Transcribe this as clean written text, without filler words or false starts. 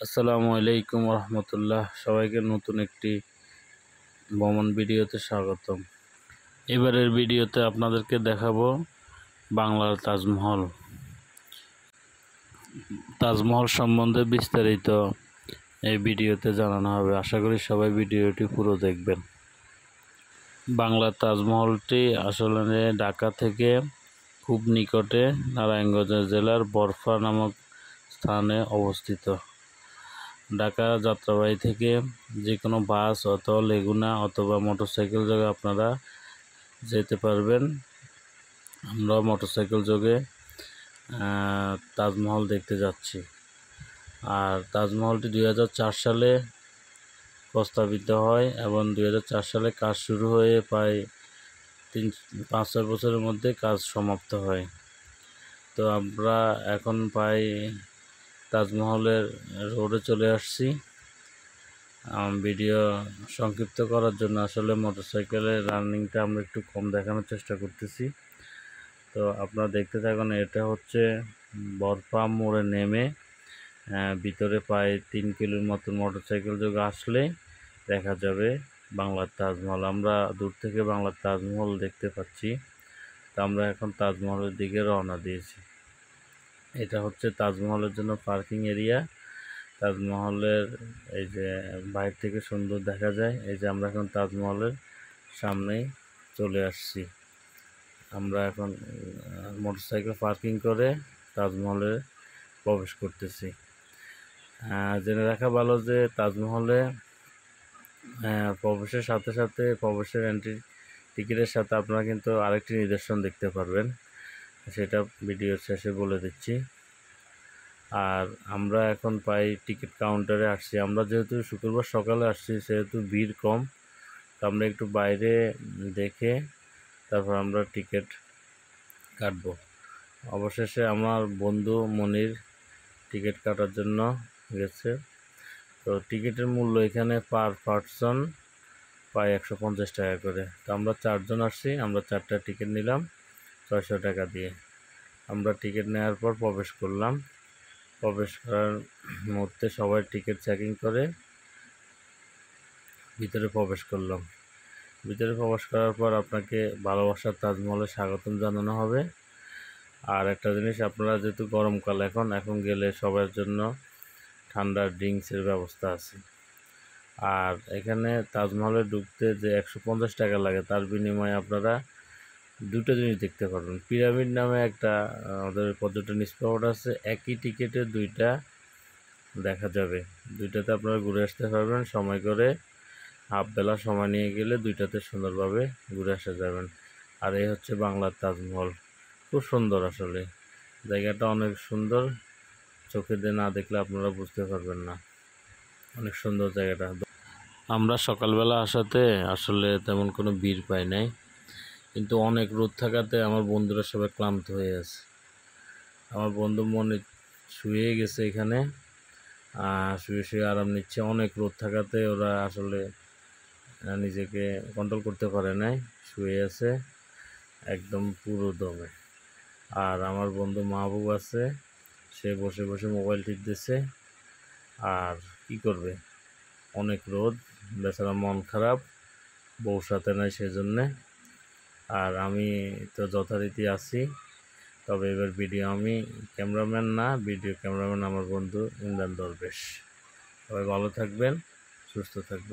আসসালামু আলাইকুম রহমতুল্লাহ। সবাইকে নতুন একটি ভ্রমণ ভিডিওতে স্বাগতম। এবারের ভিডিওতে আপনাদেরকে দেখাবো বাংলার তাজমহল। তাজমহল সম্বন্ধে বিস্তারিত এই ভিডিওতে জানানো হবে। আশা করি সবাই ভিডিওটি পুরো দেখবেন। বাংলার তাজমহলটি আসলে ঢাকা থেকে খুব নিকটে নারায়ণগঞ্জ জেলার বরফা নামক স্থানে অবস্থিত। ঢাকা যাত্রাবাড়ি থেকে যে কোনো বাস অথবা লেগুনা অথবা মোটরসাইকেল যোগে আপনারা যেতে পারবেন। আমরা মোটরসাইকেল যোগে তাজমহল দেখতে যাচ্ছি। আর তাজমহলটি 2004 সালে প্রস্তাবিত হয় এবং 2004 সালে কাজ শুরু হয়ে প্রায় 5-6 বছরের মধ্যে কাজ সমাপ্ত হয়। তো আমরা এখন প্রায় তাজমহলের রোডে চলে আসছি। ভিডিও সংক্ষিপ্ত করার জন্য আসলে মোটরসাইকেলের রানিংটা আমরা একটু কম দেখানোর চেষ্টা করতেছি। তো আপনারা দেখতে থাকুন। এটা হচ্ছে বরফা মোড়ে নেমে ভিতরে প্রায় 3 কিলোর মতন মোটরসাইকেল যোগে আসলে দেখা যাবে বাংলার তাজমহল। আমরা দূর থেকে বাংলার তাজমহল দেখতে পাচ্ছি। তো আমরা এখন তাজমহলের দিকে রওনা দিয়েছি। এটা হচ্ছে তাজমহলের জন্য পার্কিং এরিয়া। তাজমহলের এই যে বাইরে থেকে সুন্দর দেখা যায়। এই যে আমরা এখন তাজমহলের সামনেই চলে আসছি। আমরা এখন মোটরসাইকেল পার্কিং করে তাজমহলে প্রবেশ করতেছি। জেনে রাখা ভালো যে তাজমহলে প্রবেশের সাথে সাথে প্রবেশের এন্ট্রি টিকিটের সাথে আপনারা কিন্তু আরেকটি নিদর্শন দেখতে পারবেন, সেটা ভিডিওর শেষে বলে দিচ্ছি। আর আমরা এখন প্রায় টিকিট কাউন্টারে আসছি। আমরা যেহেতু শুক্রবার সকালে আসছি সেহেতু ভিড় কম, তো আমরা একটু বাইরে দেখে তারপর আমরা টিকিট কাটবো। অবশেষে আমার বন্ধু মনির টিকিট কাটার জন্য গেছে। তো টিকিটের মূল্য এখানে পার পার্সন প্রায় 150 টাকা করে। তো আমরা 4 জন আসছি, আমরা 4টা টিকিট নিলাম 600 টাকা দিয়ে। আমরা টিকিট নেওয়ার পর প্রবেশ করলাম। প্রবেশ করার মুহূর্তে সবাই টিকিট চেকিং করে ভিতরে প্রবেশ করলাম। ভিতরে প্রবেশ করার পর আপনাকে ভালোবাসার তাজমহলে স্বাগতম জানানো হবে। আর একটা জিনিস, আপনারা যেহেতু গরমকাল এখন গেলে সবার জন্য ঠান্ডা ড্রিঙ্কসের ব্যবস্থা আছে। আর এখানে তাজমহলে ঢুকতে যে 150 টাকা লাগে তার বিনিময়ে আপনারা দুটো জিনিস দেখতে পারবেন। পিরামিড নামে একটা আমাদের পর্যটন স্পট আছে, একই টিকিটে দুইটা দেখা যাবে। দুইটাতে আপনারা ঘুরে আসতে পারবেন। সময় করে হাফ বেলা সময় নিয়ে গেলে দুইটাতে সুন্দরভাবে ঘুরে আসা যাবেন। আর এই হচ্ছে বাংলার তাজমহল। খুব সুন্দর, আসলে জায়গাটা অনেক সুন্দর। চোখে দিয়ে না দেখলে আপনারা বুঝতে পারবেন না, অনেক সুন্দর জায়গাটা। আমরা সকালবেলা আসাতে আসলে তেমন কোনো ভিড় পাই নাই, কিন্তু অনেক রোদ থাকাতে আমার বন্ধুরা সবাই ক্লান্ত হয়ে আছে। আমার বন্ধু মনে শুয়ে গেছে এখানে, শুয়ে শুয়ে আরাম নিচ্ছে। অনেক রোদ থাকাতে ওরা আসলে নিজেকে কন্ট্রোল করতে পারে নাই, শুয়ে আছে একদম পুরো দমে। আর আমার বন্ধু মাহবুব আছে, সে বসে বসে মোবাইল টিপতেছে। আর কি করবে, অনেক রোদ, বেচারা মন খারাপ, বউ সাথে নাই সেজন্যে। আর আমি তো যথারীতি আছি, তবে এবার ভিডিও আমি ক্যামেরাম্যান না, ভিডিও ক্যামেরাম্যান আমার বন্ধু ইমরান দরবেশ। সবাই ভালো থাকবেন, সুস্থ থাকবেন।